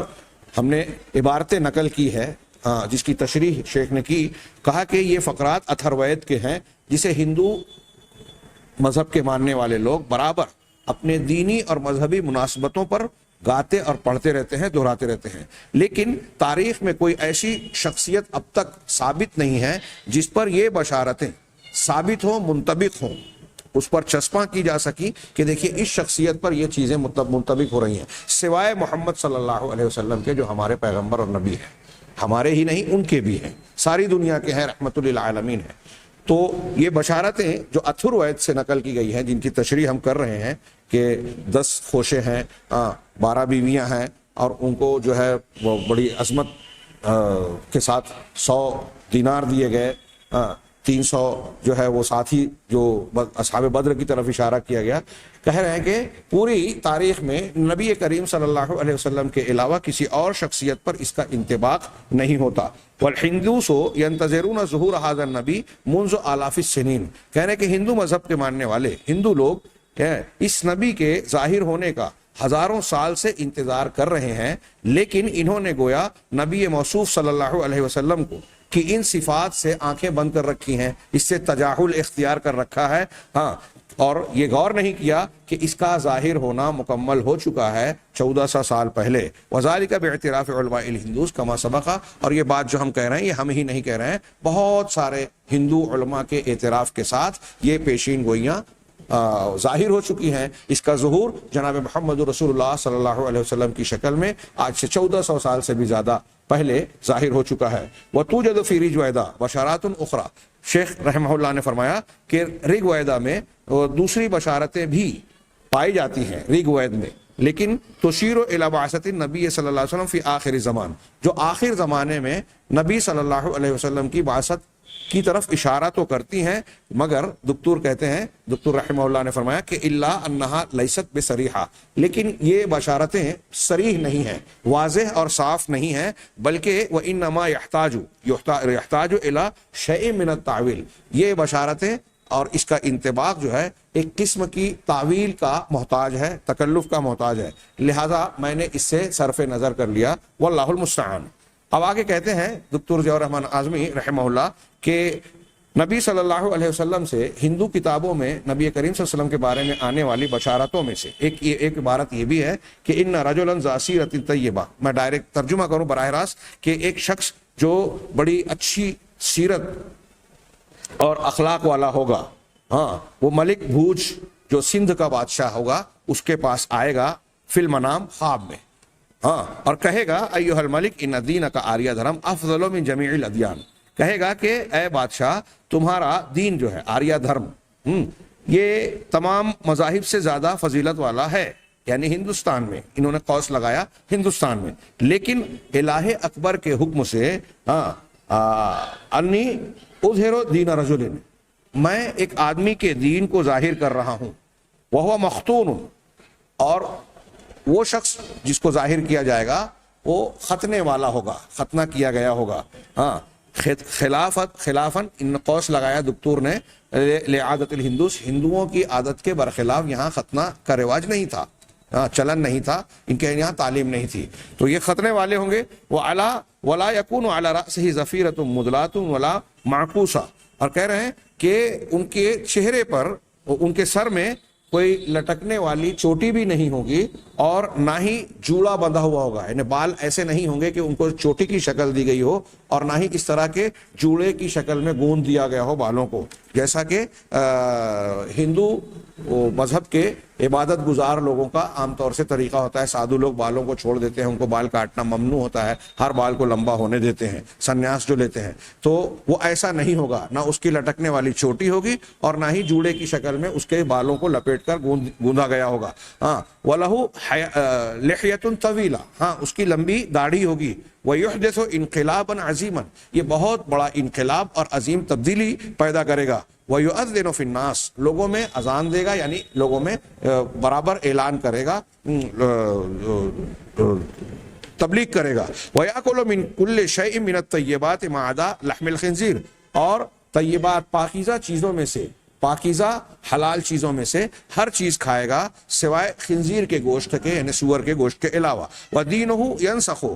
ہم نے عبارتیں نقل کی ہے جس کی تشریح شیخ نے کی، کہا کہ یہ فقرات اتھروید کے ہیں جسے ہندو مذہب کے ماننے والے لوگ برابر اپنے دینی اور مذہبی مناسبتوں پر گاتے اور پڑھتے رہتے ہیں، دہراتے رہتے ہیں، لیکن تاریخ میں کوئی ایسی شخصیت اب تک ثابت نہیں ہے جس پر یہ بشارتیں ثابت ہوں، منطبق ہوں، اس پر چسپاں کی جا سکی کہ دیکھیے اس شخصیت پر یہ چیزیں منطبق ہو رہی ہیں، سوائے محمد صلی اللہ علیہ وسلم کے جو ہمارے پیغمبر اور نبی ہیں، ہمارے ہی نہیں ان کے بھی ہیں، ساری دنیا کے ہیں، رحمت للعالمین ہیں۔ تو یہ بشارتیں جو اتھروید سے نقل کی گئی ہیں، جن کی تشریح ہم کر رہے ہیں کہ 10 خوشے ہیں، 12 بیویاں ہیں، اور ان کو جو ہے وہ بڑی عظمت کے ساتھ 100 دینار دیے گئے، 300 جو ہے وہ ساتھی جو اصحاب بدر کی طرف اشارہ کیا گیا، کہہ رہے ہیں کہ پوری تاریخ میں نبی کریم صلی اللہ علیہ وسلم کے علاوہ کسی اور شخصیت پر اس کا انطباق نہیں ہوتا۔ والحندوس ينتظرون ظہور هذا النبی منذ آلاف السنین، کہہ رہے ہیں کہ ہندو مذہب کے ماننے والے ہندو لوگ اس نبی کے ظاہر ہونے کا ہزاروں سال سے انتظار کر رہے ہیں، لیکن انہوں نے گویا نبی موصوف صلی اللہ علیہ وسلم کو کہ ان صفات سے آنکھیں بند کر رکھی ہیں، اس سے تجاہل اختیار کر رکھا ہے، اور یہ غور نہیں کیا کہ اس کا ظاہر ہونا مکمل ہو چکا ہے 1400 سال پہلے۔ وذالک باعتراف علماء الہندوس کما سبق، اور یہ بات جو ہم کہہ رہے ہیں یہ ہم ہی نہیں کہہ رہے ہیں، بہت سارے ہندو علماء کے اعتراف کے ساتھ یہ پیشین گوئیاں ظاہر ہو چکی ہیں۔ اس کا ظہور جناب محمد رسول اللہ صلی اللہ علیہ وسلم کی شکل میں آج سے 1400 سال سے بھی زیادہ پہلے ظاہر ہو چکا ہے۔ وَتُوجَدُ فِي رِجْوَیدَ بَشَارَاتٌ أُخْرَى، شیخ رحمہ اللہ نے فرمایا کہ رگ ویدہ میں دوسری بشارتیں بھی پائی جاتی ہیں رگ وید میں، لیکن تشیر الی بعثۃ النبی صلی اللہ علیہ وسلم فی آخر زمان، جو آخر زمانے میں نبی صلی اللہ علیہ وسلم کی بعثت کی طرف اشارہ تو کرتی ہیں، مگر دکتور کہتے ہیں، دکتور رحمہ اللہ نے فرمایا کہ الا انہا لیست بصریحہ، لیکن یہ بشارتیں صریح نہیں ہیں، واضح اور صاف نہیں ہیں، بلکہ وانما یحتاج الی شیء من التعویل، یہ بشارتیں اور اس کا انطباق جو ہے ایک قسم کی تعویل کا محتاج ہے، تکلف کا محتاج ہے، لہذا میں نے اس سے صرف نظر کر لیا، واللہ المستعان۔ اب آگے کہتے ہیں دکتور ضیاء الرحمن اعظمی رحمہ اللہ کہ نبی صلی اللہ علیہ وسلم سے ہندو کتابوں میں نبی کریم صلی اللہ علیہ وسلم کے بارے میں آنے والی بشارتوں میں سے ایک عبارت یہ بھی ہے کہ ان رجلا ذا سیرۃ طیبہ، میں ڈائریکٹ ترجمہ کروں براہ راست کہ ایک شخص جو بڑی اچھی سیرت اور اخلاق والا ہوگا، وہ ملک بھوج جو سندھ کا بادشاہ ہوگا اس کے پاس آئے گا فی المنام، خواب میں، اور کہے گا ایھا الملک ان دینک آریہ دھرم افضل من جمیع الادیان، کہے گا کہ اے بادشاہ تمہارا دین جو ہے آریہ دھرم یہ تمام مذاہب سے زیادہ فضیلت والا ہے، یعنی ہندوستان میں، انہوں نے قوس لگایا ہندوستان میں، لیکن الہ اکبر کے حکم سے انی اظہر دین رجل، میں ایک آدمی کے دین کو ظاہر کر رہا ہوں، وہو مختون، اور وہ شخص جس کو ظاہر کیا جائے گا وہ ختنے والا ہوگا، ختنہ کیا گیا ہوگا، خلافاً ان قوس لگایا دکتور نے لعادت الہندوس، ہندوؤں کی عادت کے برخلاف یہاں ختنہ کا رواج نہیں تھا، چلن نہیں تھا، ان کے یہاں تعلیم نہیں تھی، تو یہ ختنے والے ہوں گے، ولا یکون علی رأسہ ظفیرۃ مدلات ولا معکوسہ، اور کہہ رہے ہیں کہ ان کے چہرے پر، ان کے سر میں کوئی لٹکنے والی چوٹی بھی نہیں ہوگی، اور نہ ہی جوڑا بندھا ہوا ہوگا، یعنی بال ایسے نہیں ہوں گے کہ ان کو چوٹی کی شکل دی گئی ہو، اور نہ ہی اس طرح کے جوڑے کی شکل میں گوند دیا گیا ہو بالوں کو، جیسا کہ ہندو مذہب کے عبادت گزار لوگوں کا عام طور سے طریقہ ہوتا ہے، سادھو لوگ بالوں کو چھوڑ دیتے ہیں، ان کو بال کاٹنا ممنوع ہوتا ہے، ہر بال کو لمبا ہونے دیتے ہیں، سنیاس جو لیتے ہیں، تو وہ ایسا نہیں ہوگا، نہ اس کی لٹکنے والی چوٹی ہوگی اور نہ ہی جوڑے کی شکل میں اس کے بالوں کو لپیٹ کر گوندا گیا ہوگا، وَلَهُ لِحْيَةٌ طَوِيلَةٌ، اس کی لمبی داڑھی ہوگی، وَيُحْدِثُ انقلابا عظیما، یہ بہت بڑا انقلاب اور عظیم تبدیلی پیدا کرے گا، وَيُؤَذِّنُ فِي النَّاسِ، لوگوں میں اذان دے گا، یعنی لوگوں میں برابر اعلان کرے گا، تبلیغ کرے گا، وَيَأْكُلُ مِن كُلِّ شَيْءٍ مِنَ الطَّيِّبَاتِ مَا عَدَا لَحْمِ الْخِنزِيرِ، اور طیبات پاکیزہ چیزوں میں سے، پاکیزہ حلال چیزوں میں سے ہر چیز کھائے گا سوائے خنزیر کے گوشت کے، یعنی سور کے گوشت کے علاوہ، وَدِينُهُ يَنْسَخُ،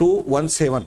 217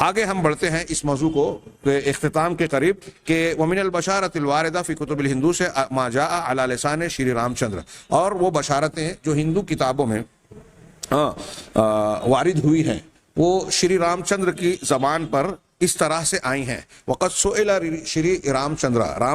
آگے ہم بڑھتے ہیں اس موضوع کو اختتام کے قریب کہ ومن البشارۃ الواردہ فی کتب الہندو سے ما جاء علی لسان شری رام چندر، اور وہ بشارتیں جو ہندو کتابوں میں وارد ہوئی ہیں وہ شری رام چندر کی زبان پر اس طرح سے آئی ہیں۔ وقت سئل شری رام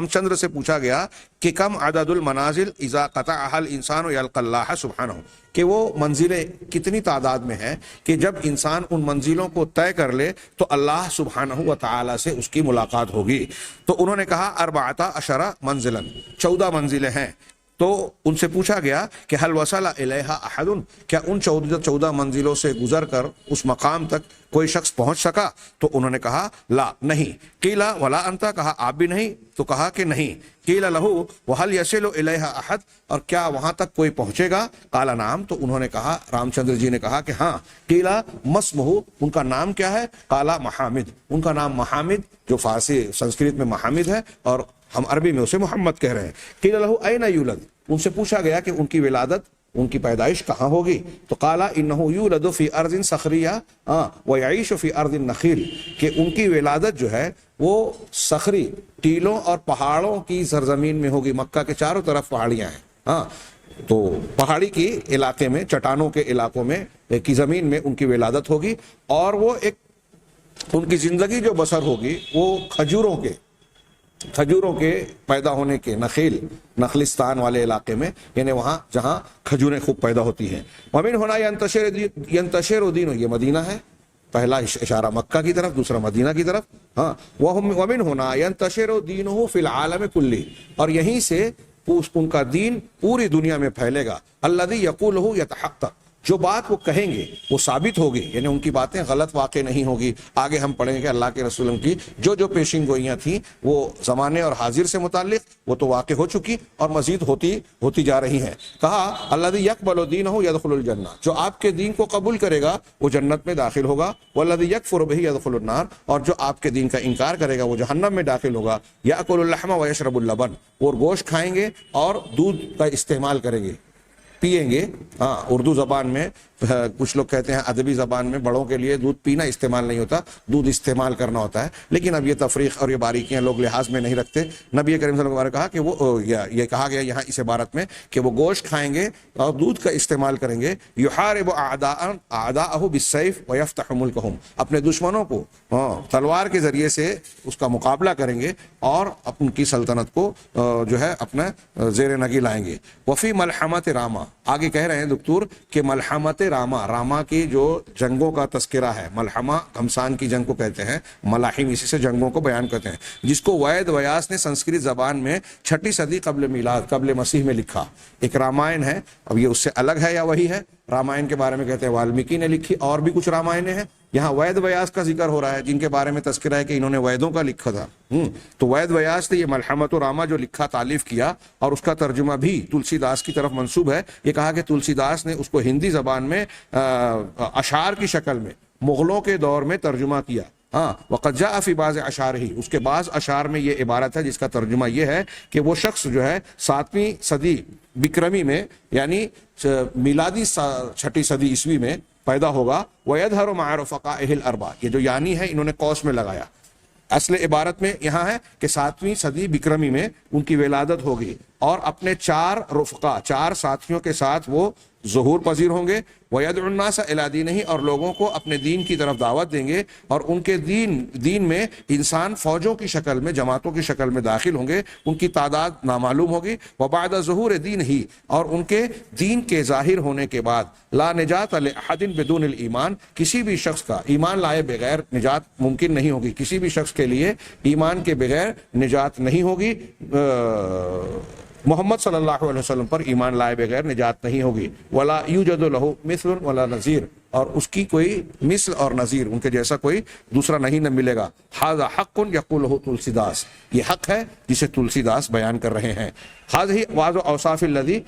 چندر سے پوچھا گیا کہ کم عدد المنازل اذا قطعها الانسان یلقى اللہ سبحانہ، کہ وہ منزلیں کتنی تعداد میں ہیں کہ جب انسان ان منزلوں کو طے کر لے تو اللہ سبحانہ و تعالی سے اس کی ملاقات ہوگی۔ تو انہوں نے کہا 14 منزلا، 14 منزلیں ہیں۔ تو ان سے پوچھا گیا کہ حل وصل الیہا احد، کیا ان 14 منزلوں سے گزر کر اس مقام تک کوئی شخص پہنچ سکا؟ تو انہوں نے کہا لا، نہیں۔ قیلا ولا انت، کہا آپ بھی نہیں؟ تو کہا کہ نہیں۔ قیل لہو وحل یصل الیہا احد، اور کیا وہاں تک کوئی پہنچے گا؟ قال نعم، تو انہوں نے کہا، رام چندر جی نے کہا کہ ہاں۔ قیلا مسمہ، ان کا نام کیا ہے؟ قال محامد، ان کا نام محامد، جو فارسی سنسکرت میں محامد ہے اور ہم عربی میں اسے محمد کہہ رہے ہیں۔ قیل لہو این یولد، ان سے پوچھا گیا کہ ان کی ولادت، ان کی پیدائش کہاں ہوگی؟ تو قال انہ یولد فی ارض صخریہ ویعیش فی ارض النخیل، کہ ان کی ولادت جو ہے وہ صخری، ٹیلوں اور پہاڑوں کی سرزمین میں ہوگی۔ مکہ کے چاروں طرف پہاڑیاں ہیں، تو پہاڑی کی علاقے میں، چٹانوں کے علاقوں میں کی زمین میں ان کی ولادت ہوگی، اور وہ ایک ان کی زندگی جو بسر ہوگی وہ کھجوروں کے پیدا ہونے کے، نخلستان والے علاقے میں، یعنی وہاں جہاں کھجوریں خوب پیدا ہوتی ہیں۔ ومن ہونا ینتشر دین، یہ مدینہ ہے، پہلا اشارہ مکہ کی طرف، دوسرا مدینہ کی طرف۔ ومن ہونا ینتشر دینہ فی العالم کلی، اور یہیں سے ان کا دین پوری دنیا میں پھیلے گا۔ الذی یقولہ یتحقق، جو بات وہ کہیں گے وہ ثابت ہوگی، یعنی ان کی باتیں غلط واقع نہیں ہوگی۔ آگے ہم پڑھیں گے اللہ کے رسول کی جو پیشین گوئیاں تھیں وہ زمانے اور حاضر سے متعلق، وہ تو واقع ہو چکی اور مزید ہوتی جا رہی ہیں۔ کہا الذی یقبل دینہ یدخل الجنہ، جو آپ کے دین کو قبول کرے گا وہ جنت میں داخل ہوگا۔ والذی یکفر بہ یدخل النار، اور جو آپ کے دین کا انکار کرے گا وہ جہنم میں داخل ہوگا۔ یاکل اللحم ویشرب اللبن، وہ گوشت کھائیں گے اور دودھ کا استعمال کریں گے، پیئیں گے۔ اردو زبان میں کچھ لوگ کہتے ہیں ادبی زبان میں بڑوں کے لیے دودھ پینا استعمال نہیں ہوتا، دودھ استعمال کرنا ہوتا ہے، لیکن اب یہ تفریق اور یہ باریکیاں لوگ لحاظ میں نہیں رکھتے۔ نبی کریم صلی اللہ علیہ وسلم نے کہا کہ وہ یہ کہا گیا یہاں اس عبارت میں کہ وہ گوشت کھائیں گے اور دودھ کا استعمال کریں گے۔ یحارب اعداءہ بالسیف ویفتح ملکہم، اپنے دشمنوں کو تلوار کے ذریعے سے اس کا مقابلہ کریں گے اور ان کی سلطنت کو جو ہے اپنا زیر نگی لائیں گے۔ وفی ملحمت راما، آگے کہہ رہے ہیں دکتور کہ ملحمت راما کی جو جنگوں کا تذکرہ ہے، ملحمہ گھمسان کی جنگ کو کہتے ہیں، ملاحم اسی سے جنگوں کو بیان کرتے ہیں، جس کو وید ویاس نے سنسکرت زبان میں 6 صدی قبل میلاد، قبل مسیح میں لکھا۔ ایک رامائن ہے، اب یہ اس سے الگ ہے یا وہی ہے؟ رامائن کے بارے میں کہتے ہیں والمیکی نے لکھی، اور بھی کچھ رامائنیں ہیں۔ یہاں وید ویاس کا ذکر ہو رہا ہے جن کے بارے میں تذکرہ ہے کہ انہوں نے ویدوں کا لکھا تھا۔ تو وید ویاس نے یہ ملحمت و راما جو لکھا، تالیف کیا، اور اس کا ترجمہ بھی تلسی داس کی طرف منسوب ہے۔ یہ کہا کہ تلسی داس نے اس کو ہندی زبان میں اشعار کی شکل میں مغلوں کے دور میں ترجمہ کیا۔ وقد جاء فی بعض اشعارہ، اس کے بعض اشعار میں یہ عبارت ہے جس کا ترجمہ یہ ہے کہ وہ شخص جو ہے 7ویں صدی بکرمی میں، یعنی میلادی 6 صدی عیسوی میں پیدا ہوگا۔ وَيَظْهَرُ مَعَ رُفَقَائِهِ الْأَرْبَعَةِ، یہ جو یعنی ہے انہوں نے قوس میں لگایا، اصل عبارت میں یہاں ہے کہ 7ویں صدی بکرمی میں ان کی ولادت ہوگی، اور اپنے 4 رفقا، 4 ساتھیوں کے ساتھ وہ ظہور پذیر ہوں گے۔ وَيَدْعُ النَّاسَ إِلَىٰ دِينِهِ، اور لوگوں کو اپنے دین کی طرف دعوت دیں گے، اور ان کے دین میں انسان فوجوں کی شکل میں، جماعتوں کی شکل میں داخل ہوں گے، ان کی تعداد نامعلوم ہوگی۔ وَبَعْدَ ظُهُورِ دِينِهِ، اور ان کے دین کے ظاہر ہونے کے بعد، لَا نِجَاةَ لِأَحَدٍ بِدُونِ الْإِيمَانِ، کسی بھی شخص کا ایمان لائے بغیر نجات ممکن نہیں ہوگی، کسی بھی شخص کے لیے ایمان کے بغیر نجات نہیں ہوگی۔ محمد صلی اللہ علیہ وسلم پر ایمان لائے بغیر نجات نہیں ہوگی۔ ولا یوجد لہ مثل ولا نظیر، اور اس کی کوئی مثل اور نظیر، ان کے جیسا کوئی دوسرا نہیں ملے گا۔ ھذا حق یقولہ تلسی داس، یہ حق ہے جسے تلسی داس بیان کر رہے ہیں۔ ھذہ بعض اوصاف الذی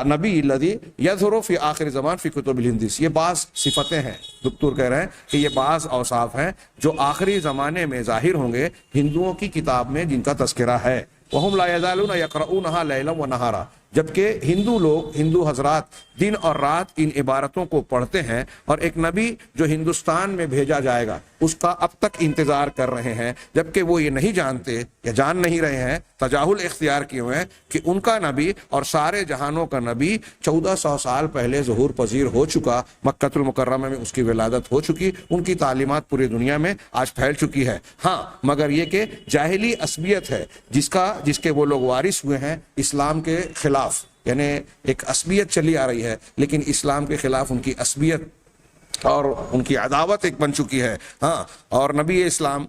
نبی الذی یظہر فی آخر زمان فی کتب الہندس، یہ بعض صفتیں ہیں، دکتور کہہ رہے ہیں کہ یہ بعض اوصاف ہیں جو آخری زمانے میں ظاہر ہوں گے ہندوؤں کی کتاب میں، جن کا تذکرہ ہے۔ وَهُمْ لَا يَزَالُونَ يَقْرَؤُونَهَا لَيْلًا وَنَهَارًا، جبکہ ہندو لوگ، ہندو حضرات دن اور رات ان عبارتوں کو پڑھتے ہیں، اور ایک نبی جو ہندوستان میں بھیجا جائے گا اس کا اب تک انتظار کر رہے ہیں، جبکہ وہ یہ نہیں جانتے یا جان نہیں رہے ہیں، تجاہل اختیار کیے ہوئے ہیں کہ ان کا نبی اور سارے جہانوں کا نبی 1400 سال پہلے ظہور پذیر ہو چکا، مکہ المکرمہ میں اس کی ولادت ہو چکی، ان کی تعلیمات پوری دنیا میں آج پھیل چکی ہے۔ ہاں مگر یہ کہ جاہلی عصبیت ہے جس کے وہ لوگ وارث ہوئے ہیں اسلام کے خلاف، یعنی ایک عصبیت چلی آ رہی ہے لیکن اسلام کے خلاف ان کی عصبیت اور ان کی عداوت ایک بن چکی ہے۔ ہاں، اور نبی اسلام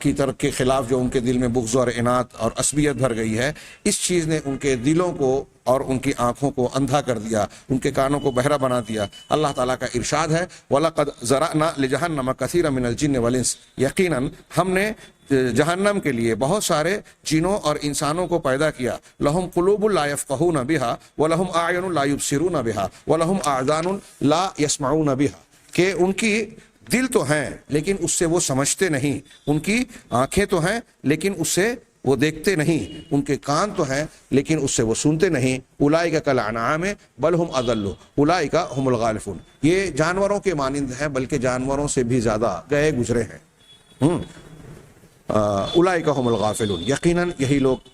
کی طرف کے خلاف جو ان کے دل میں بغض اور انات اور عصبیت بھر گئی ہے، اس چیز نے ان کے دلوں کو اور ان کی آنکھوں کو اندھا کر دیا، ان کے کانوں کو بہرا بنا دیا۔ اللہ تعالیٰ کا ارشاد ہے وَلَقَدْ زَرَعْنَا لِجَهَنَّمَ كَثِيرًا مِنَ الْجِنِّ وَالْإِنسِ، یقیناً ہم نے جہنم کے لیے بہت سارے جنوں اور انسانوں کو پیدا کیا۔ لَهُمْ قُلُوبٌ لَا يَفْقَهُونَ بِهَا وَلَهُمْ أَعْيُنٌ لَا يُبْصِرُونَ بِهَا وَلَهُمْ آذَانٌ لَا يَسْمَعُونَ بِهَا، کہ ان کی دل تو ہیں لیکن اس سے وہ سمجھتے نہیں، ان کی آنکھیں تو ہیں لیکن اس سے وہ دیکھتے نہیں، ان کے کان تو ہیں لیکن اس سے وہ سنتے نہیں۔ اولئک کالانعام بل هم اضل اولئک هم الغافلون، یہ جانوروں کے مانند ہیں بلکہ جانوروں سے بھی زیادہ گئے گزرے ہیں۔ اولئک هم الغافلون، یقیناً یہی لوگ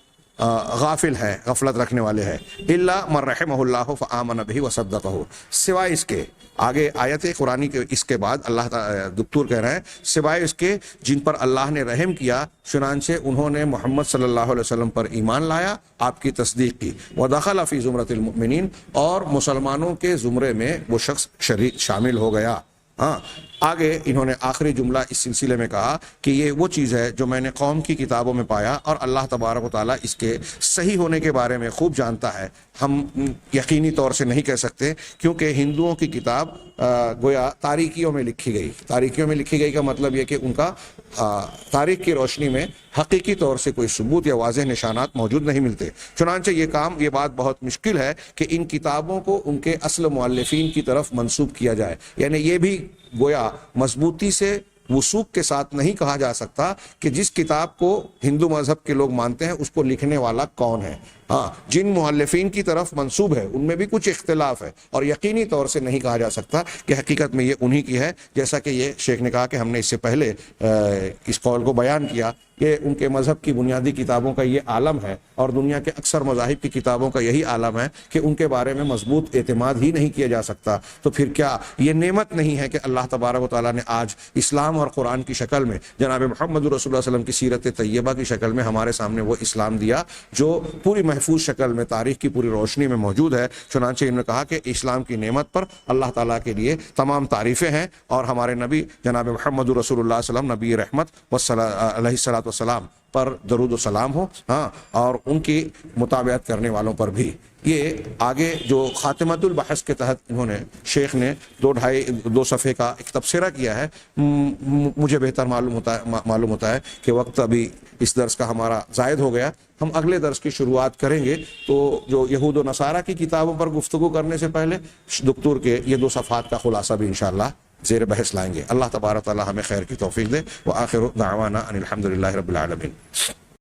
غافل ہے، غفلت رکھنے والے ہیں۔ الا من رحمہ اللہ فآمن به وصدقہ، سوائے اس کے، آگے آیت قرآنی کے اس کے بعد اللہ تعالیٰ دکتور کہہ رہے ہیں سوائے اس کے جن پر اللہ نے رحم کیا، چنانچہ انہوں نے محمد صلی اللہ علیہ وسلم پر ایمان لایا، آپ کی تصدیق کی، ودخل فی زمرۃ المؤمنین، اور مسلمانوں کے زمرے میں وہ شخص شامل ہو گیا۔ ہاں، آگے انہوں نے آخری جملہ اس سلسلے میں کہا کہ یہ وہ چیز ہے جو میں نے قوم کی کتابوں میں پایا، اور اللہ تبارک و تعالیٰ اس کے صحیح ہونے کے بارے میں خوب جانتا ہے۔ ہم یقینی طور سے نہیں کہہ سکتے کیونکہ ہندوؤں کی کتاب گویا تاریکیوں میں لکھی گئی۔ تاریکیوں میں لکھی گئی کا مطلب یہ کہ ان کا تاریخ کی روشنی میں حقیقی طور سے کوئی ثبوت یا واضح نشانات موجود نہیں ملتے، چنانچہ یہ بات بہت مشکل ہے کہ ان کتابوں کو ان کے اصل مؤلفین کی طرف منسوب کیا جائے، یعنی یہ بھی گویا مضبوطی سے وثوق کے ساتھ نہیں کہا جا سکتا کہ جس کتاب کو ہندو مذہب کے لوگ مانتے ہیں اس کو لکھنے والا کون ہے۔ ہاں، جن مؤلفین کی طرف منسوب ہے ان میں بھی کچھ اختلاف ہے، اور یقینی طور سے نہیں کہا جا سکتا کہ حقیقت میں یہ انہی کی ہے، جیسا کہ یہ شیخ نے کہا کہ ہم نے اس سے پہلے اس قول کو بیان کیا کہ ان کے مذہب کی بنیادی کتابوں کا یہ عالم ہے، اور دنیا کے اکثر مذاہب کی کتابوں کا یہی عالم ہے کہ ان کے بارے میں مضبوط اعتماد ہی نہیں کیا جا سکتا۔ تو پھر کیا یہ نعمت نہیں ہے کہ اللہ تبارک و تعالیٰ نے آج اسلام اور قرآن کی شکل میں جناب محمد رسول اللہ صلی اللہ علیہ وسلم کی سیرت طیبہ کی شکل میں ہمارے سامنے وہ اسلام دیا جو پوری محفوظ شکل میں تاریخ کی پوری روشنی میں موجود ہے۔ چنانچہ انہوں نے کہا کہ اسلام کی نعمت پر اللہ تعالیٰ کے لیے تمام تعریفیں ہیں، اور ہمارے نبی جناب محمد رسول اللہ صلی اللہ علیہ وسلم نبی رحمت علیہ الصلوۃ والسلام پر درود و سلام ہو، ہاں، اور ان کی مطابقت کرنے والوں پر بھی۔ یہ آگے جو خاتمۃ البحث کے تحت انہوں نے شیخ نے 2 صفحے کا ایک تبصرہ کیا ہے، مجھے بہتر معلوم ہوتا ہے کہ وقت ابھی اس درس کا ہمارا زائد ہو گیا۔ ہم اگلے درس کی شروعات کریں گے، تو جو یہود و نصارہ کی کتابوں پر گفتگو کرنے سے پہلے دکتور کے یہ 2 صفحات کا خلاصہ بھی انشاءاللہ زیر بحث لائیں گے۔ اللہ تبارک و تعالی ہمیں خیر کی توفیق دے، وآخر دعوانا ان الحمد للہ رب العالمین۔